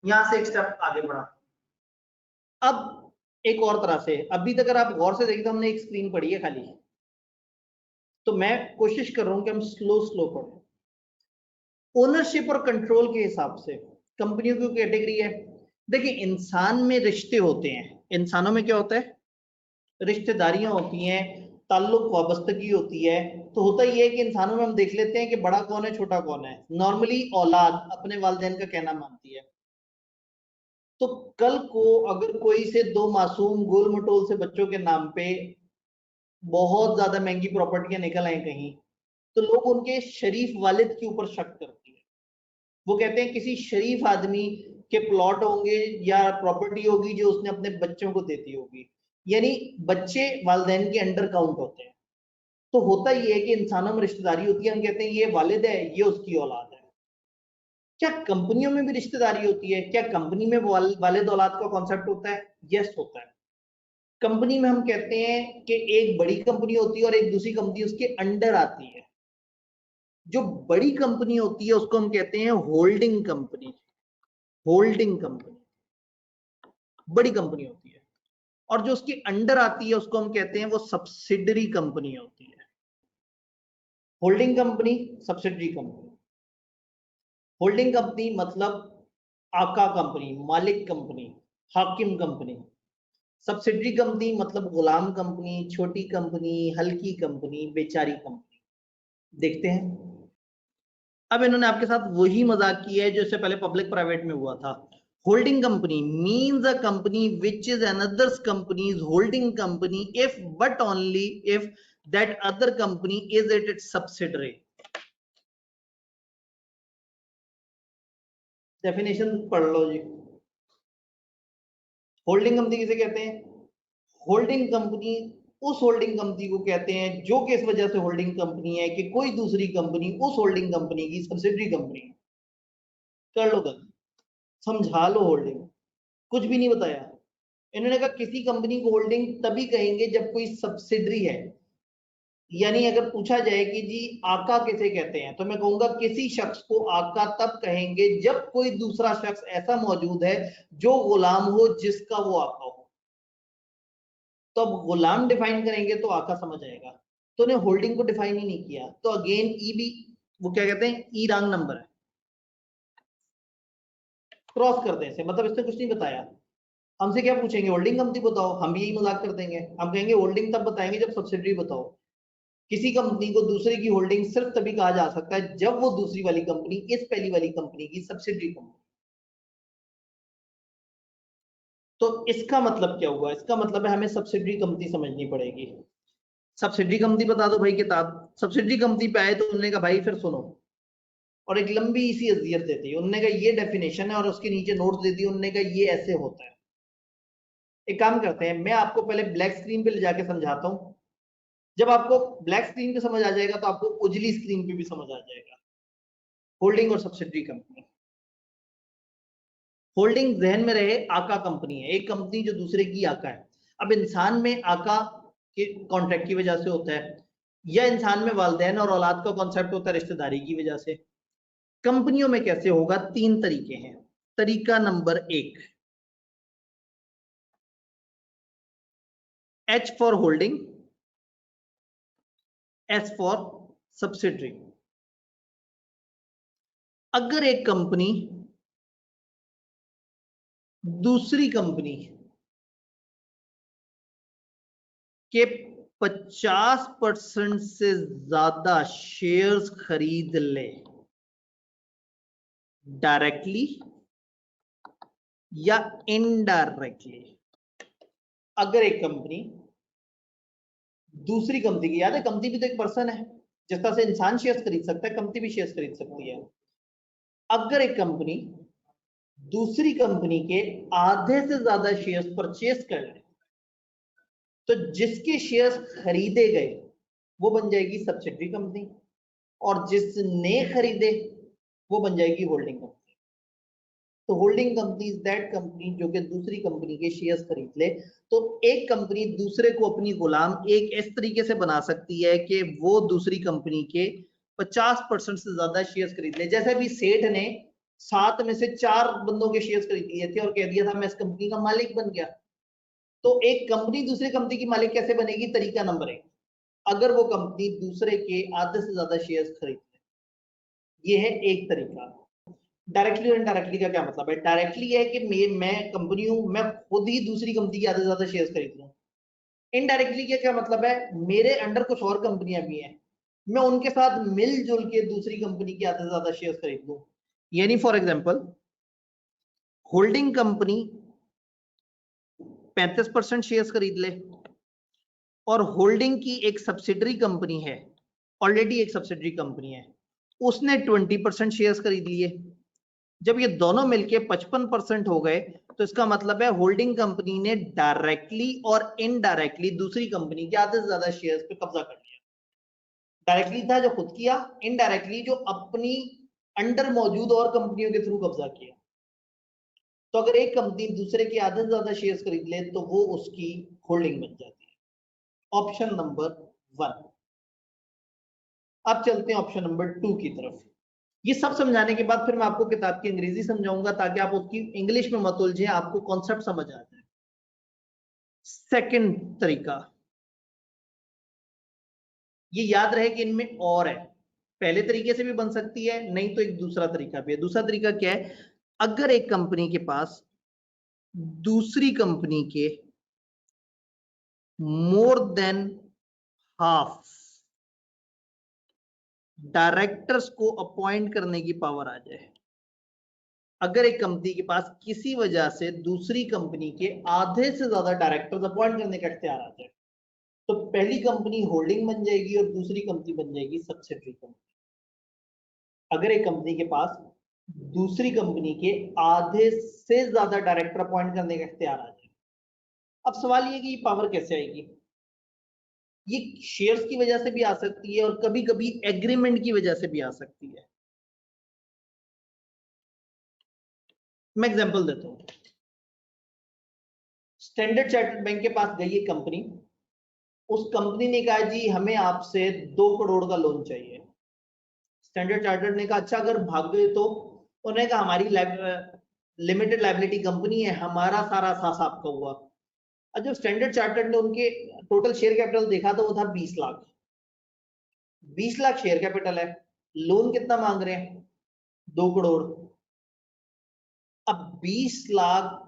यहां से एक स्टेप आगे बढ़ा। अब एक और तरह से, अभी तक अगर आप गौर से देखें तो हमने एक स्क्रीन पढ़ी है खाली, तो मैं कोशिश कर रहा हूं कि हम स्लो स्लो पढ़ें। ओनरशिप और कंट्रोल के हिसाब से कंपनियों की कैटेगरी है। देखिए, इंसान में रिश्ते होते हैं, इंसानों में क्या होता है, रिश्तेदारियां होती हैं, ताल्लुक वाबस्तगी होती है। तो होता ही है कि इंसानों में हम देख लेते हैं कि बड़ा कौन है छोटा कौन है। नॉर्मली औलाद अपने वालिदैन का कहना मानती है। तो कल को अगर कोई से दो मासूम गोल मटोल से बच्चों के नाम पे बहुत ज्यादा महंगी प्रॉपर्टियां निकल आए कहीं, तो लोग उनके शरीफ वालिद के ऊपर शक करते हैं। वो कहते हैं किसी शरीफ आदमी के प्लॉट होंगे या प्रॉपर्टी होगी जो उसने अपने बच्चों को देती होगी, यानी बच्चे वालिदैन के अंडर काउंट होते हैं। तो होता ही है कि इंसानों में रिश्तेदारी होती है, हम कहते हैं ये वालिद है, ये उसकी औलाद है। क्या कंपनियों में भी रिश्तेदारी होती है? क्या कंपनी में वालिद औलाद का कॉन्सेप्ट होता है? यस, होता है। कंपनी में हम कहते हैं कि एक बड़ी कंपनी होती है और एक दूसरी कंपनी उसके अंडर आती है। जो बड़ी कंपनी होती है उसको हम कहते हैं होल्डिंग कंपनी। होल्डिंग कंपनी बड़ी कंपनी होती है, और जो उसके अंडर आती है उसको हम कहते हैं वो सब्सिडरी कंपनी होती है। Holding company, subsidiary company. Holding company मतलब आका कंपनी, मालिक कंपनी, हाकिम कंपनी। सब्सिडरी कंपनी मतलब गुलाम कंपनी, छोटी कंपनी, हल्की कंपनी, बेचारी कंपनी। देखते हैं, अब इन्होंने आपके साथ वही मजाक किया है जो इससे पहले पब्लिक प्राइवेट में हुआ था। Holding company means a company which is another companies holding company if but only if that other company is it's subsidiary. Definition पढ़ लो जी। होल्डिंग कंपनी किसे कहते हैं? होल्डिंग कंपनी उस होल्डिंग कंपनी को कहते हैं जो कि इस वजह से होल्डिंग कंपनी है कि कोई दूसरी कंपनी उस होल्डिंग कंपनी की सब्सिडरी कंपनी है। कर लो गल, समझा लो होल्डिंग, कुछ भी नहीं बताया। इन्होंने कहा किसी कंपनी को होल्डिंग तभी कहेंगे जब कोई सब्सिडरी है। यानी अगर पूछा जाए कि जी आका किसे कहते हैं, तो मैं कहूंगा किसी शख्स को आका तब कहेंगे जब कोई दूसरा शख्स ऐसा मौजूद है जो गुलाम हो जिसका वो आका हो। तो अब गुलाम डिफाइन करेंगे तो आका समझ आएगा, तो उन्हें होल्डिंग को डिफाइन ही नहीं किया। तो अगेन ई भी, वो क्या कहते हैं, ई रॉन्ग नंबर है, क्रॉस कर दें से, मतलब इसने कुछ नहीं बताया। हमसे क्या पूछेंगे, होल्डिंग कंपनी बताओ, हम भी यही मजाक कर देंगे, हम कहेंगे होल्डिंग तब बताएंगे जब सब्सिडरी बताओ। किसी कंपनी को दूसरे की होल्डिंग सिर्फ तभी कहा जा सकता है जब वो दूसरी वाली कंपनी इस पहली वाली कंपनी की सब्सिडरी कंपनी। तो इसका मतलब क्या हुआ? इसका मतलब है हमें सब्सिडरी कंपनी समझनी पड़ेगी। सब्सिडरी कंपनी बता दो भाई किताब। सब्सिडरी कंपनी पे आए तो उन्होंने कहा भाई फिर सुनो, और एक लंबी सी अजियत देती है। उन्होंने कहा ये डेफिनेशन है, और उसके नीचे नोट्स दे दिए। उन्होंने कहा ये ऐसे होता है। एक काम करते हैं, मैं आपको पहले ब्लैक स्क्रीन पे ले जाके समझाता हूँ। जब आपको ब्लैक स्क्रीन पे समझ आ जाएगा तो आपको उजली स्क्रीन पे भी समझ आ जाएगा। होल्डिंग और सब्सिडरी कंपनी। होल्डिंग जहन में रहे, आका कंपनी है, एक कंपनी जो दूसरे की आका है। अब इंसान में आका के कॉन्ट्रैक्ट की वजह से होता है, या इंसान में वालिदैन और औलाद का कॉन्सेप्ट होता है रिश्तेदारी की वजह से। कंपनियों में कैसे होगा? तीन तरीके हैं। तरीका नंबर एक, H for holding, S for subsidiary. अगर एक कंपनी दूसरी कंपनी के 50% से ज्यादा शेयर्स खरीद ले, डायरेक्टली या इनडायरेक्टली। अगर एक कंपनी दूसरी कंपनी की, याद है कंपनी भी तो एक पर्सन है, जिस तरह से इंसान शेयर्स खरीद सकता है कंपनी भी शेयर्स खरीद सकती है। अगर एक कंपनी दूसरी कंपनी के आधे से ज्यादा शेयर्स परचेस कर ले, तो जिसके शेयर्स खरीदे गए वो बन जाएगी सब्सिडरी कंपनी, और जिसने खरीदे वो बन जाएगी होल्डिंग कंपनी। तो holding company is that company जो कि दूसरी कंपनी के शेयर्स खरीद ले। तो एक कंपनी दूसरे को अपनी गुलाम एक इस तरीके से बना सकती है कि वो दूसरी कंपनी के 50% से ज्यादा शेयर्स खरीद ले। जैसे भी सेठ ने 7 में से 4 बंदों के शेयर्स खरीद लिए थे और कह दिया था मैं इस कंपनी का मालिक बन गया। तो एक कंपनी दूसरी कंपनी की मालिक कैसे बनेगी? तरीका नंबर 1, अगर वो कंपनी दूसरे के आधे से ज्यादा शेयर्स खरीद ले। ये है एक तरीका। डायरेक्टली और इनडायरेक्टली का क्या मतलब है? डायरेक्टली है कि मैं कंपनी हूं, मैं खुद ही दूसरी कंपनी के आधे से ज्यादा शेयर्स खरीद लूं। इनडायरेक्टली क्या क्या मतलब है? मेरे अंडर कुछ और कंपनियां भी हैं, मैं उनके साथ मिलजुल के दूसरी कंपनी के आधे से ज्यादा शेयर्स खरीद लूं। यानी for example, holding company 35% shares खरीद ले और होल्डिंग की एक सब्सिडरी कंपनी है, ऑलरेडी एक सब्सिडरी कंपनी है, उसने 20% शेयर्स खरीद लिए। जब ये दोनों मिलके 55% हो गए तो इसका मतलब है होल्डिंग कंपनी ने डायरेक्टली और इनडायरेक्टली दूसरी कंपनी के आधे से ज्यादा शेयर्स पे कब्जा कर लिया। डायरेक्टली था जो खुद किया, इनडायरेक्टली जो अपनी अंडर मौजूद और कंपनियों के थ्रू कब्जा किया। तो अगर एक कंपनी दूसरे के आधे से ज्यादा शेयर्स खरीद ले तो वो उसकी होल्डिंग बन जाती है। Option number 1। अब चलते हैं ऑप्शन नंबर 2 की तरफ। ये सब समझाने के बाद फिर मैं आपको किताब की अंग्रेजी समझाऊंगा ताकि आप उसकी इंग्लिश में मत उलझे, आपको कॉन्सेप्ट समझ आ जाए। सेकंड तरीका, ये याद रहे कि इनमें और है, पहले तरीके से भी बन सकती है, नहीं तो एक दूसरा तरीका भी है। दूसरा तरीका क्या है? अगर एक कंपनी के पास दूसरी कंपनी के मोर देन हाफ डायरेक्टर्स को अपॉइंट करने की पावर आ जाए। अगर एक कंपनी के पास किसी वजह से दूसरी कंपनी के आधे से ज्यादा डायरेक्टर्स अपॉइंट करने का इख्तियार आ जाए, तो पहली कंपनी होल्डिंग बन जाएगी और दूसरी कंपनी बन जाएगी सब्सिडरी कंपनी। अगर एक कंपनी के पास दूसरी कंपनी के आधे से ज्यादा डायरेक्टर अपॉइंट करने का इख्तियार आ जाए, अब सवाल ये कि ये पावर कैसे आएगी? ये शेयर्स की वजह से भी आ सकती है और कभी कभी एग्रीमेंट की वजह से भी आ सकती है। मैं एग्जांपल देता हूं। स्टैंडर्ड चार्टर्ड बैंक के पास गई एक कंपनी, उस कंपनी ने कहा जी हमें आपसे 2 करोड़ का लोन चाहिए। स्टैंडर्ड चार्टर्ड ने कहा अच्छा अगर भाग गए तो? उन्होंने कहा हमारी लिमिटेड लायबिलिटी कंपनी है, हमारा सारा सास आपका हुआ। और जब स्टैंडर्ड चार्टर्ड ने उनके टोटल शेयर कैपिटल देखा तो वो था 20 लाख। 20 लाख शेयर कैपिटल है, लोन कितना मांग रहे हैं? 2 करोड़। अब 20 लाख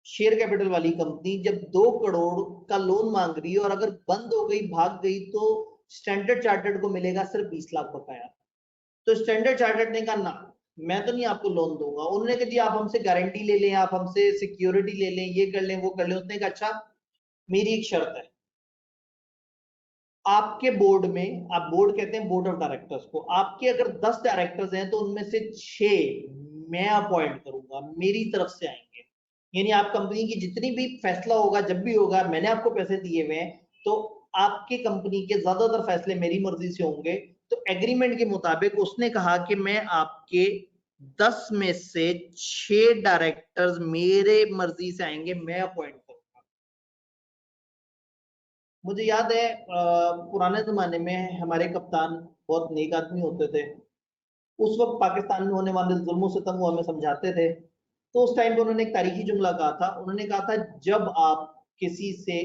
शेयर कैपिटल वाली कंपनी जब 2 करोड़ का लोन मांग रही है और अगर बंद हो गई, भाग गई, तो स्टैंडर्ड चार्टर्ड को मिलेगा सिर्फ 20 लाख बकाया। तो स्टैंडर्ड चार्टर्ड ने कहा ना, मैं तो नहीं आपको लोन दूंगा। उन्होंने कहा जी आप हमसे गारंटी ले लें, आप हमसे सिक्योरिटी ले लें, ये कर लें, वो कर लें। उसने कहा अच्छा मेरी एक शर्त है, आपके बोर्ड में, आप बोर्ड कहते हैं बोर्ड ऑफ डायरेक्टर्स को, आपके अगर 10 डायरेक्टर्स हैं तो उनमें से 6 मैं अपॉइंट करूंगा, मेरी तरफ से आएंगे। यानी आप कंपनी की जितनी भी फैसला होगा, जब भी होगा, मैंने आपको पैसे दिए हुए हैं, तो आपके कंपनी के ज्यादातर फैसले मेरी मर्जी से होंगे। तो एग्रीमेंट के मुताबिक उसने कहा कि मैं आपके 10 में से 6 डायरेक्टर्स मेरे मर्जी से आएंगे, मैं अपॉइंट करूंगा। मुझे याद है पुराने जमाने में हमारे कप्तान बहुत नेक आदमी होते थे। उस वक्त पाकिस्तान में होने वाले जुल्म सितम वो हमें समझाते थे। तो उस टाइम पे उन्होंने एक तारीखी जुमला कहा था। उन्होंने कहा था जब आप किसी से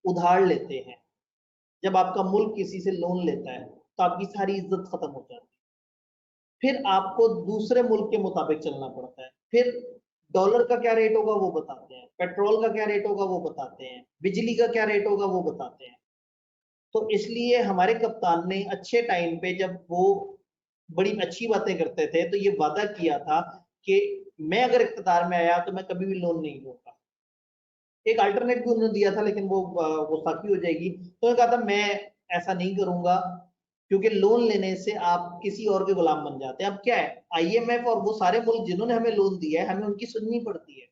उधार लेते हैं, जब आपका मुल्क किसी से लोन लेता है, तो आपकी सारी इज्जत खत्म हो जाती है। फिर आपको दूसरे मुल्क के मुताबिक चलना पड़ता है। फिर डॉलर का क्या रेट होगा वो बताते हैं, पेट्रोल का क्या रेट होगा वो बताते हैं, बिजली का क्या रेट होगा वो बताते हैं। तो इसलिए हमारे कप्तान ने अच्छे टाइम पे, जब वो बड़ी अच्छी बातें करते थे, तो ये वादा किया था कि मैं अगर इख्तियार में आया तो मैं कभी भी लोन नहीं लूंगा। एक अल्टरनेट भी उन्होंने दिया था लेकिन वो गुस्ताखी हो जाएगी, तो उन्होंने कहा था मैं ऐसा नहीं करूंगा, क्योंकि लोन लेने से आप किसी और के गुलाम बन जाते हैं। अब क्या है, आईएमएफ और वो सारे मुल्क जिन्होंने हमें लोन दिया है, हमें उनकी सुननी पड़ती है।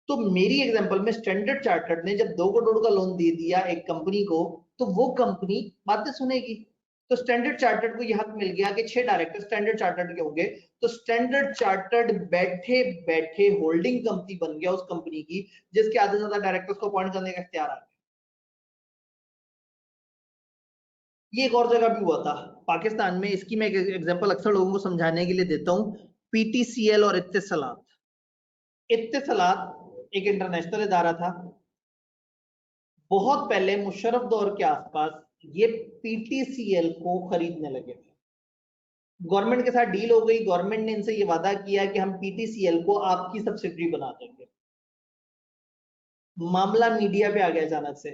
तो मेरी एग्जांपल में स्टैंडर्ड चार्टर्ड ने जब 2 करोड़ का लोन दे दिया एक कंपनी को, तो वो कंपनी बातें सुनेगी। तो स्टैंडर्ड चार्टर्ड को यह हक मिल गया कि 6 डायरेक्टर स्टैंडर्ड चार्टर्ड के होंगे। तो स्टैंडर्ड चार्टर्ड बैठे बैठे होल्डिंग कंपनी बन गया उस कंपनी की, जिसके आधे से ज्यादा डायरेक्टर्स को अपॉइंट करने का इख्तियार आ गया। ये एक और जगह भी हुआ था पाकिस्तान में, इसकी मैं एक एग्जांपल अक्सर लोगों को समझाने के लिए देता हूं। पीटीसीएल और इत्तिसलात। इत्तिसलात एक इंटरनेशनल इदारा था। बहुत पहले मुशर्रफ दौर के आसपास ये पीटीसीएल को खरीदने लगे थे। गवर्नमेंट के साथ डील हो गई, गवर्नमेंट ने इनसे ये वादा किया कि हम पीटीसीएल को आपकी सब्सिडरी बना देंगे। मामला मीडिया पे आ गया अचानक से।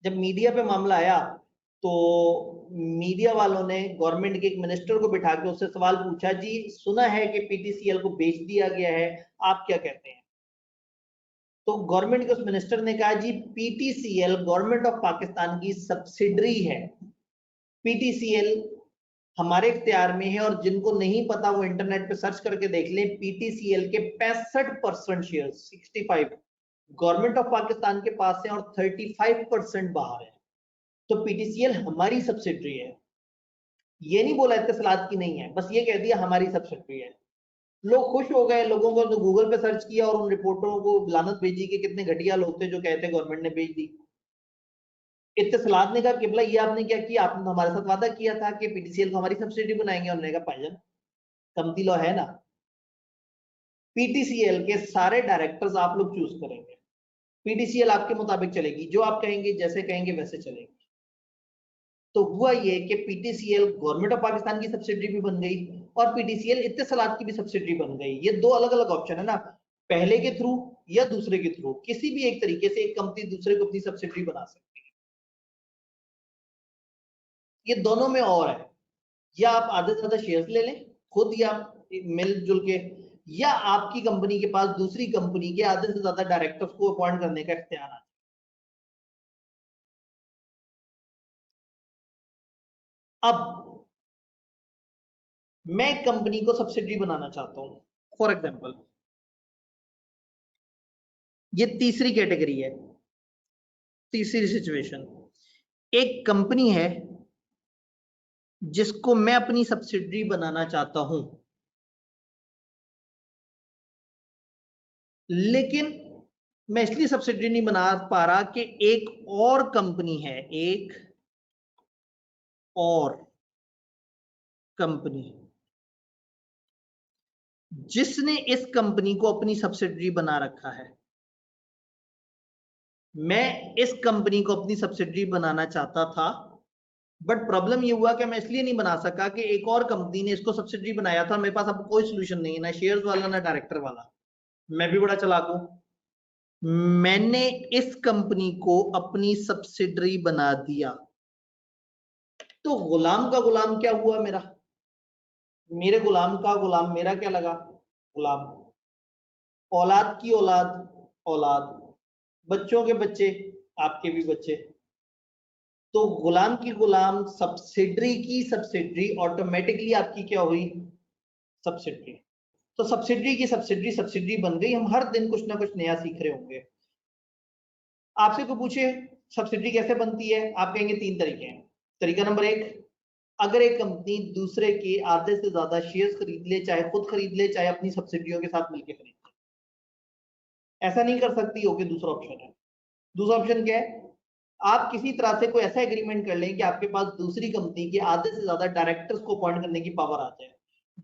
जब मीडिया पे मामला आया तो मीडिया वालों ने गवर्नमेंट के एक मिनिस्टर को बिठा के उससे सवाल पूछा, जी सुना है कि पीटीसीएल को बेच दिया गया है, आप क्या कहते हैं? तो गवर्नमेंट के उस मिनिस्टर ने कहा, जी पीटीसीएल गवर्नमेंट ऑफ पाकिस्तान की सब्सिडरी है। पीटीसीएल हमारे इख्तियार में है और जिनको नहीं पता वो इंटरनेट पे सर्च करके देख लें। पीटीसीएल के 65% शेयर 65 गवर्नमेंट ऑफ पाकिस्तान के पास है और 35% बाहर है। तो पीटीसीएल हमारी सब्सिडरी है। ये नहीं बोला इत्तिसलात की नहीं है, बस ये कह दिया हमारी सब्सिडरी है। लोग खुश हो गए। लोगों को तो गूगल पे सर्च किया और उन रिपोर्टरों को लानत भेजी कि कितने घटिया लोग थे जो कहते गवर्नमेंट ने बेच दी। इत्तिसलात ने कहा किबला ये आपने क्या किया? आपने हमारे साथ वादा किया था कि पीटीसीएल को हमारी सब्सिडी बनाएंगे। उन्होंने कहा भाईजान कमती लॉ है ना, पीटीसीएल के सारे डायरेक्टर्स आप लोग चूज करेंगे, पीटीसीएल आपके मुताबिक चलेगी, जो आप कहेंगे जैसे कहेंगे वैसे चलेगी। तो हुआ ये कि पीटीसीएल गवर्नमेंट ऑफ पाकिस्तान की सब्सिडी भी बन गई और पीटीसीएल इत्तिसलात की भी सब्सिडी बन गई। ये दो अलग अलग ऑप्शन है ना, पहले के थ्रू या दूसरे के थ्रू, किसी भी एक तरीके से एक कंपनी दूसरे को अपनी सब्सिडी बना सकती है। ये दोनों में और है, या आप आधे से ज्यादा शेयर्स ले लें खुद या मिलजुल के, या आपकी कंपनी के पास दूसरी कंपनी के आधे से ज्यादा डायरेक्टर्स को अपॉइंट करने का इख्तियार है। अब मैं कंपनी को सब्सिडी बनाना चाहता हूं। फॉर एग्जांपल ये तीसरी कैटेगरी है, तीसरी सिचुएशन। एक कंपनी है जिसको मैं अपनी सब्सिडी बनाना चाहता हूं, लेकिन मैं इसलिए सब्सिडी नहीं बना पा रहा कि एक और कंपनी है, एक और कंपनी जिसने इस कंपनी को अपनी सब्सिडरी बना रखा है। मैं इस कंपनी को अपनी सब्सिडरी बनाना चाहता था, बट प्रॉब्लम ये हुआ कि मैं इसलिए नहीं बना सका कि एक और कंपनी ने इसको सब्सिडरी बनाया था। मेरे पास अब कोई सोल्यूशन नहीं है, ना शेयर्स वाला ना डायरेक्टर वाला। मैं भी बड़ा चालाक हूं, मैंने इस कंपनी को अपनी सब्सिडरी बना दिया। तो गुलाम का गुलाम क्या हुआ मेरा? मेरे गुलाम का गुलाम मेरा क्या लगा? गुलाम। औलाद की औलाद औलाद, बच्चों के बच्चे आपके भी बच्चे। तो गुलाम की गुलाम सब्सिडरी की सब्सिडरी ऑटोमेटिकली आपकी क्या हुई? सब्सिडरी। तो सब्सिडरी की सब्सिडरी सब्सिडरी बन गई। हम हर दिन कुछ ना कुछ नया सीख रहे होंगे। आपसे को पूछे सब्सिडरी कैसे बनती है, आप कहेंगे तीन तरीके हैं। तरीका नंबर एक, अगर एक कंपनी दूसरे के आधे से ज्यादा शेयर्स खरीद ले, चाहे खुद खरीद ले चाहे अपनी सब्सिडियों के साथ मिलकर खरीद ले, ऐसा नहीं कर सकती। ओके, दूसरा ऑप्शन है। दूसरा ऑप्शन क्या है? आप किसी तरह से कोई ऐसा एग्रीमेंट कर लें कि आपके पास दूसरी कंपनी के आधे से ज्यादा डायरेक्टर्स को अपॉइंट करने की पावर आ जाए।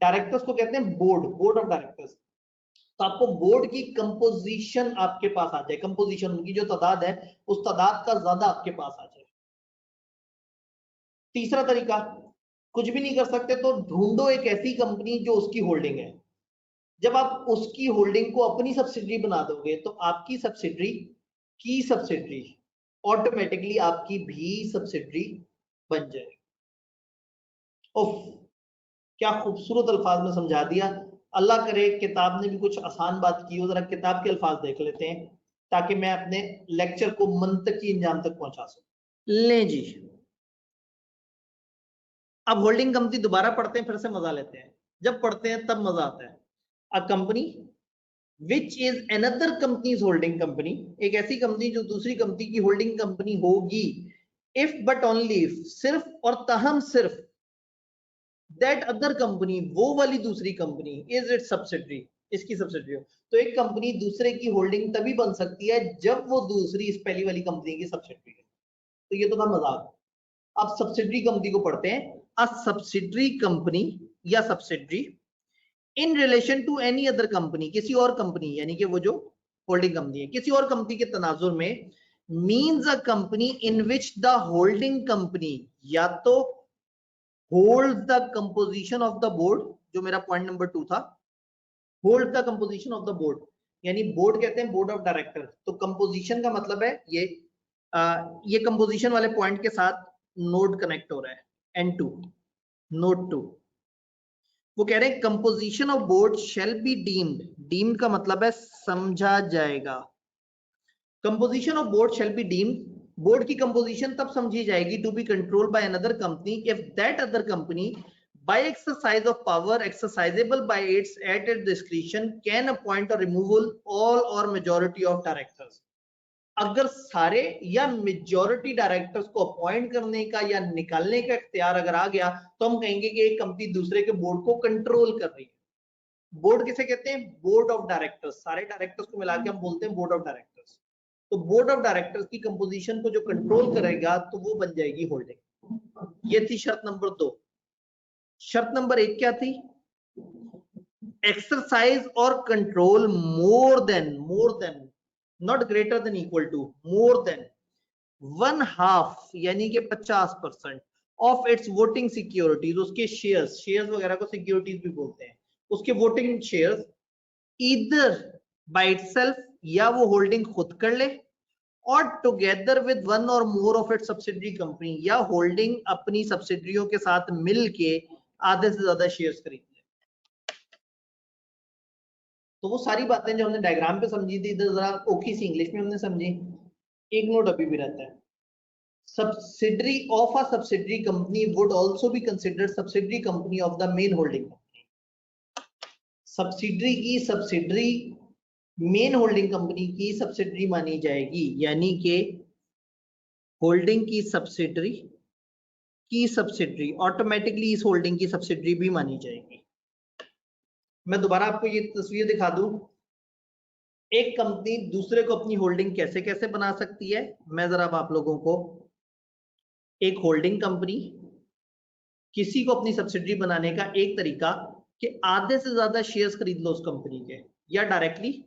डायरेक्टर्स को कहते हैं बोर्ड, बोर्ड ऑफ डायरेक्टर्स। तो आपको बोर्ड की कंपोजिशन आपके पास आ जाए, कंपोजिशन उनकी जो तादाद है उस तादाद का ज्यादा आपके पास आ जाए। तीसरा तरीका, कुछ भी नहीं कर सकते तो ढूंढो एक ऐसी कंपनी जो उसकी होल्डिंग है। जब आप उसकी होल्डिंग को अपनी सब्सिडरी बना दोगे तो आपकी सब्सिडरी की सब्सिडरी ऑटोमेटिकली आपकी भी सब्सिडरी बन जाएगी। उफ, क्या खूबसूरत अल्फाज में समझा दिया। अल्लाह करे किताब ने भी कुछ आसान बात की हो। जरा किताब के अल्फाज देख लेते हैं ताकि मैं अपने लेक्चर को मंतकी अंजाम तक पहुंचा सकूं। ले जी, अब होल्डिंग कंपनी दोबारा पढ़ते हैं, फिर से मजा लेते हैं। जब पढ़ते हैं तब मजा आता है। A company which is another companies holding company, एक ऐसी कंपनी जो दूसरी कंपनी की होल्डिंग कंपनी होगी। इफ बट ओनली इफ, सिर्फ और तहम सिर्फ, दैट अदर कंपनी, वो वाली दूसरी कंपनी, इज इट सब्सिडरी, इसकी सब्सिडरी हो। तो एक कंपनी दूसरे की होल्डिंग तभी बन सकती है जब वो दूसरी इस पहली वाली कंपनी की सब्सिडरी है। तो ये तो था मजाक। अब सब्सिडरी कंपनी को पढ़ते हैं। अ सब्सिडरी कंपनी या subsidiary in relation to any other company, किसी और कंपनी, यानी कि वो जो होल्डिंग कंपनी है, किसी और कंपनी के तनाजुर में, means a company in which the holding company या तो hold the composition of the board, जो मेरा पॉइंट नंबर 2 था, hold the composition of the board, यानी बोर्ड कहते हैं बोर्ड ऑफ डायरेक्टर, तो कंपोजिशन का मतलब है ये कंपोजिशन वाले पॉइंट के साथ नोड कनेक्ट हो रहा है, N2 नोड 2। वो कह रहे हैं composition of board shall be deemed, deemed का मतलब है समझा जाएगा, composition of board shall be deemed, board की कंपोजिशन तब समझी जाएगी to be control by another company if that other company by exercise of power exercisable by its at its discretion can appoint or remove all or majority of directors। अगर सारे या majority directors को appoint करने का या निकालने का इख्तियार अगर आ गया तो हम कहेंगे कि एक कंपनी दूसरे के बोर्ड को कंट्रोल कर रही है। बोर्ड किसे कहते हैं? बोर्ड ऑफ डायरेक्टर्स, सारे डायरेक्टर्स को मिला के हम बोलते हैं बोर्ड ऑफ डायरेक्टर्स। तो बोर्ड ऑफ डायरेक्टर्स की कंपोजिशन को जो कंट्रोल करेगा तो वो बन जाएगी होल्डिंग। ये थी शर्त नंबर 2। शर्त नंबर 1 क्या थी? एक्सरसाइज और control more than not greater than equal to, more than 1/2 यानी कि 50% ऑफ इट्स वोटिंग सिक्योरिटीज, उसके शेयर्स वगैरह को सिक्योरिटीज भी बोलते हैं, उसके voting shares either by itself, या वो होल्डिंग खुद कर ले, और टुगेदर विद वन और more of its subsidiary company, या होल्डिंग अपनी सब्सिडरियों के साथ मिलके आधे से ज्यादा शेयर्स खरीद ले। तो वो सारी बातें जो हमने डायग्राम पे समझी थी, जरा ओखी सी इंग्लिश में हमने समझी, एक नोट अभी भी रहता है। Subsidiary of a subsidiary company would also be considered subsidiary company of the main holding company। Subsidiary की सब्सिडरी मेन होल्डिंग कंपनी की सब्सिडरी मानी जाएगी, यानी कि होल्डिंग की सब्सिडरी ऑटोमेटिकली इस होल्डिंग की सब्सिडरी भी मानी जाएगी। मैं दोबारा आपको ये तस्वीर दिखा दूं, एक कंपनी दूसरे को अपनी होल्डिंग कैसे कैसे बना सकती है। मैं जरा अब आप लोगों को, एक होल्डिंग कंपनी किसी को अपनी सब्सिडरी बनाने का एक तरीका कि आधे से ज्यादा शेयर्स खरीद लो उस कंपनी के, या डायरेक्टली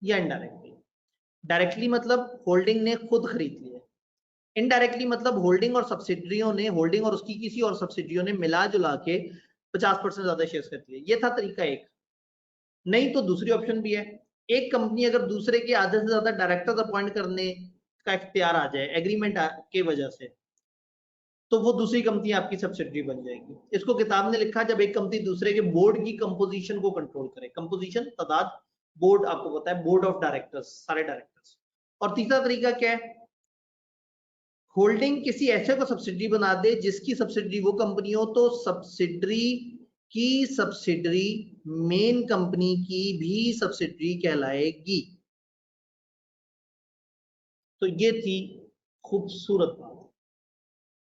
या इनडायरेक्टली। डायरेक्टली मतलब होल्डिंग ने खुद खरीद लिया, इनडायरेक्टली मतलब होल्डिंग और सब्सिडरियों ने, होल्डिंग और उसकी किसी और सब्सिडरियों ने मिला जुला के 50% ज्यादा शेयर्स खरीद लिए। ये था तरीका एक। नहीं तो दूसरी ऑप्शन भी है, एक कंपनी अगर दूसरे के आधे से ज्यादा डायरेक्टर्स अपॉइंट करने का इख्तियार आ जाए एग्रीमेंट के वजह से, तो वो दूसरी कंपनी आपकी सब्सिडरी बन जाएगी। इसको किताब ने लिखा जब एक कंपनी दूसरे के बोर्ड की कंपोजिशन को कंट्रोल करे। कंपोजिशन तादाद, बोर्ड आपको पता है बोर्ड ऑफ डायरेक्टर्स, सारे डायरेक्टर्स। और तीसरा तरीका क्या है? होल्डिंग किसी ऐसे को सब्सिडरी बना दे जिसकी सब्सिडरी वो कंपनी हो, तो सब्सिडरी की सब्सिडरी मेन कंपनी की भी सब्सिडरी कहलाएगी। तो ये थी खूबसूरत बात।